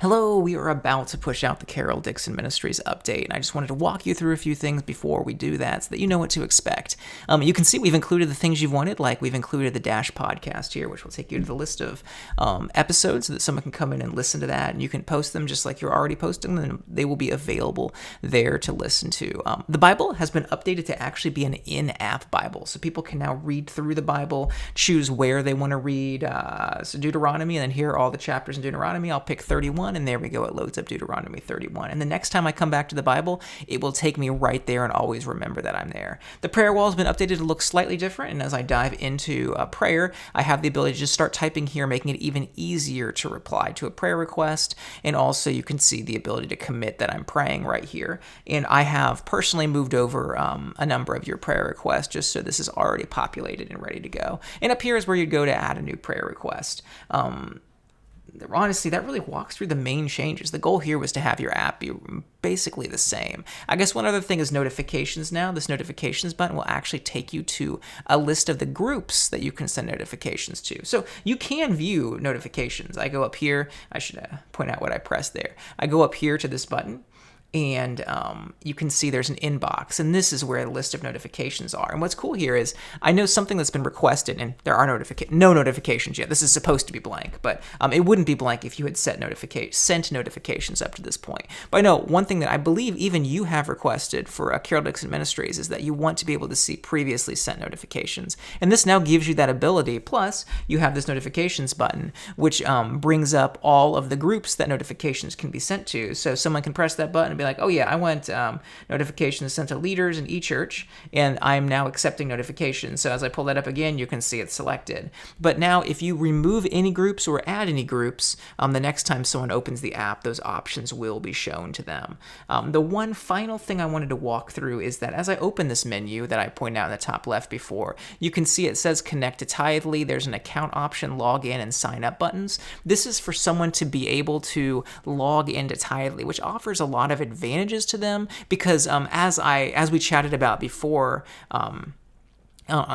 Hello, we are about to push out the Carol Dixon Ministries update, and I just wanted to walk you through a few things before we do that so that you know what to expect. You can see we've included the things you've wanted, like we've included the Dash podcast here, which will take you to the list of episodes so that someone can come in and listen to that, and you can post them just like you're already posting them, and they will be available there to listen to. The Bible has been updated to actually be an in-app Bible, so people can now read through the Bible, choose where they want to read, so Deuteronomy, and then here are all the chapters in Deuteronomy. I'll pick 31, and there we go, it loads up Deuteronomy 31. And the next time I come back to the Bible, it will take me right there and always remember that I'm there. The prayer wall has been updated to look slightly different, and as I dive into prayer, I have the ability to just start typing here, making it even easier to reply to a prayer request, and also you can see the ability to commit that I'm praying right here. And I have personally moved over a number of your prayer requests just so this is already populated and ready to go. And up here is where you'd go to add a new prayer request. Honestly, that really walks through the main changes. The goal here was to have your app be basically the same. I guess one other thing is notifications now. This notifications button will actually take you to a list of the groups that you can send notifications to. So you can view notifications. I go up here. I should point out what I pressed there. I go up here to this button, and you can see there's an inbox, and this is where a list of notifications are. And what's cool here is I know something that's been requested, and there are no notifications yet. This is supposed to be blank, but it wouldn't be blank if you had sent notifications up to this point. But I know one thing that I believe even you have requested for Carol Dixon Ministries is that you want to be able to see previously sent notifications, and this now gives you that ability. Plus, you have this notifications button, which brings up all of the groups that notifications can be sent to. So someone can press that button and be like, oh yeah, I want notifications sent to leaders in eChurch, and I'm now accepting notifications. So as I pull that up again, you can see it's selected. But now if you remove any groups or add any groups, the next time someone opens the app, those options will be shown to them. The one final thing I wanted to walk through is that as I open this menu that I pointed out in the top left before, you can see it says connect to Tithely. There's an account option, log in, and sign up buttons. This is for someone to be able to log into Tithely, which offers a lot of advantages to them because as we chatted about before on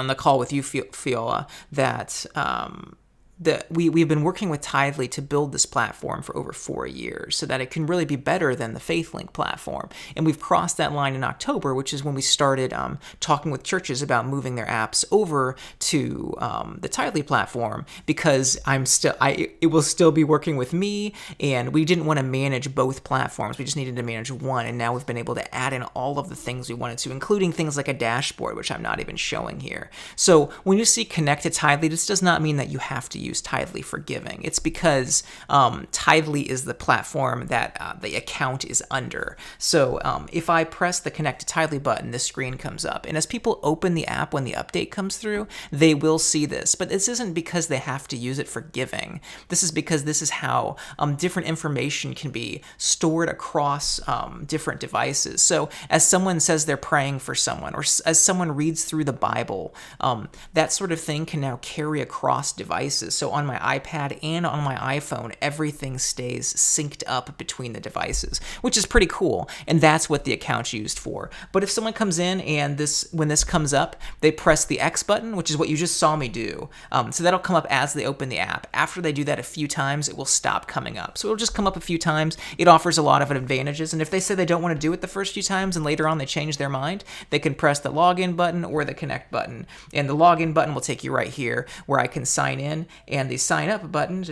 the call with you, Fiola, that we've been working with Tithely to build this platform for over 4 years so that it can really be better than the FaithLink platform. And we've crossed that line in October, which is when we started talking with churches about moving their apps over to the Tithely platform, because it will still be working with me, and we didn't want to manage both platforms. We just needed to manage one, and now we've been able to add in all of the things we wanted to, including things like a dashboard, which I'm not even showing here. So when you see connect to Tithely, this does not mean that you have to use Tithely for giving. It's because Tithely is the platform that the account is under. So if I press the Connect to Tithely button, this screen comes up. And as people open the app when the update comes through, they will see this. But this isn't because they have to use it for giving. This is because this is how different information can be stored across different devices. So as someone says they're praying for someone, or as someone reads through the Bible, that sort of thing can now carry across devices. So on my iPad and on my iPhone, everything stays synced up between the devices, which is pretty cool. And that's what the account's used for. But if someone comes in and when this comes up, they press the X button, which is what you just saw me do. So that'll come up as they open the app. After they do that a few times, it will stop coming up. So it'll just come up a few times. It offers a lot of advantages. And if they say they don't want to do it the first few times and later on they change their mind, they can press the login button or the connect button. And the login button will take you right here where I can sign in, and the sign up button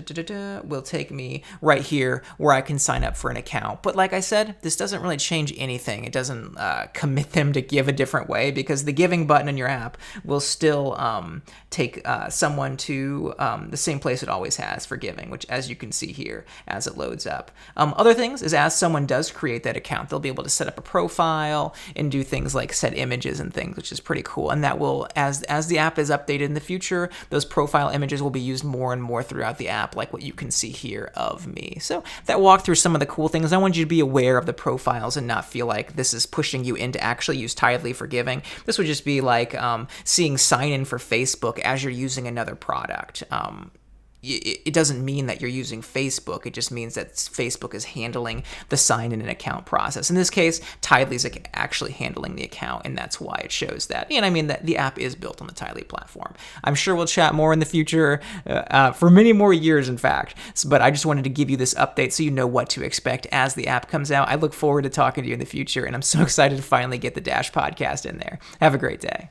will take me right here where I can sign up for an account. But like I said, this doesn't really change anything. It doesn't commit them to give a different way, because the giving button in your app will still take someone to the same place it always has for giving, which as you can see here as it loads up. Other things is as someone does create that account, they'll be able to set up a profile and do things like set images and things, which is pretty cool. And that will, as the app is updated in the future, those profile images will be used more and more throughout the app, like what you can see here of me. So that walked through some of the cool things. I want you to be aware of the profiles and not feel like this is pushing you into actually use Tithely for giving. This would just be like seeing sign in for Facebook as you're using another product. it doesn't mean that you're using Facebook. It just means that Facebook is handling the sign in an account process. In this case, Tidely's actually handling the account, and that's why it shows that. And I mean that the app is built on the Tidely platform. I'm sure we'll chat more in the future, for many more years, in fact. But I just wanted to give you this update so you know what to expect as the app comes out. I look forward to talking to you in the future, and I'm so excited to finally get the Dash podcast in there. Have a great day.